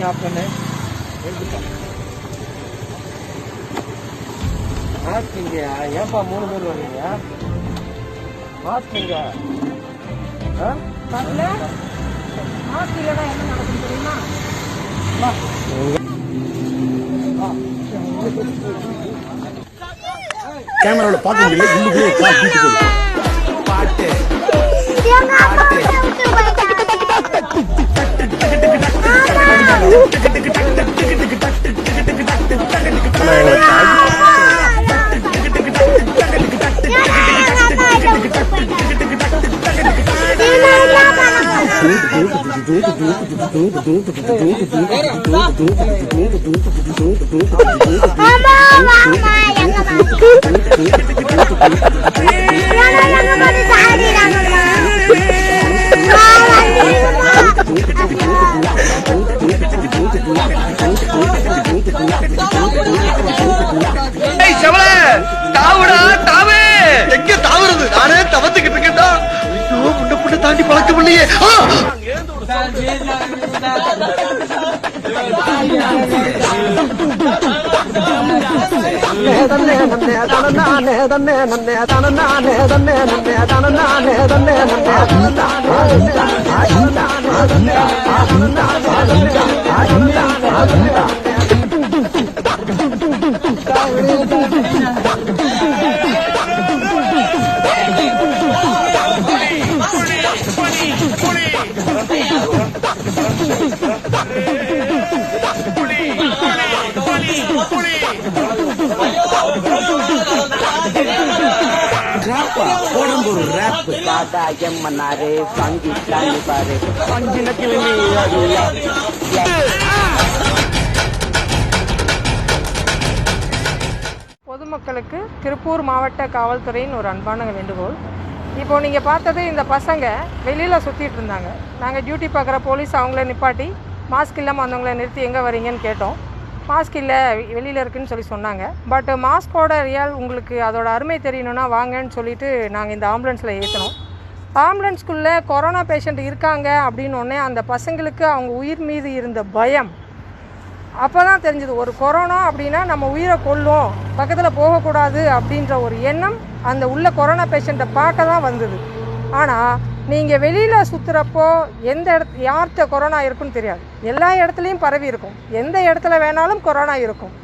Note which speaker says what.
Speaker 1: आपने மாஸ்கிங்க ஏன்பா 3 பேர் வரீங்க? மாஸ்கிங்க மாஸ்க் இல்லைன்னா என்ன நடக்கும் தெரியுமா?
Speaker 2: கேமராவில் பார்க்க முடியல, உள்ளுக்குள்ளே பாட்டு தாண்டி பழக்கம் இல்லையே.
Speaker 3: பொதுமக்களுக்கு திருப்பூர் மாவட்ட காவல்துறையின் ஒரு அன்பான வேண்டுகோள். இப்போ நீங்கள் பார்த்தது இந்த பசங்க வெளியில் சுற்றிட்டு இருந்தாங்க. நாங்கள் டியூட்டி பார்க்குற போலீஸ் அவங்கள நிப்பாட்டி மாஸ்க் இல்லாமல் வந்தவங்கள நிறுத்தி எங்கே வரீங்கன்னு கேட்டோம். மாஸ்க் இல்லை, வெளியில் இருக்குதுன்னு சொல்லி சொன்னாங்க. பட் மாஸ்கோட ரியல் உங்களுக்கு அதோட அருமை தெரியணுன்னா வாங்கன்னு சொல்லிட்டு நாங்கள் இந்த ஆம்புலன்ஸில் ஏற்றினோம். ஆம்புலன்ஸ்குள்ளே கொரோனா பேஷண்ட் இருக்காங்க அப்படின்னோடனே அந்த பசங்களுக்கு அவங்க உயிர் மீது இருந்த பயம் அப்போ தான் தெரிஞ்சது. ஒரு கொரோனா அப்படின்னா நம்ம உயிரை கொல்லும், பக்கத்தில் போகக்கூடாது அப்படின்ற ஒரு எண்ணம் அந்த உள்ள கொரோனா பேஷண்ட்டை பார்க்க தான் வந்தது. ஆனால் நீங்கள் வெளியில் சுற்றுறப்போ எந்த யார்கிட்ட கொரோனா இருக்குன்னு தெரியாது. எல்லா இடத்துலையும் பரவி இருக்கும். எந்த இடத்துல வேணாலும் கொரோனா இருக்கும்.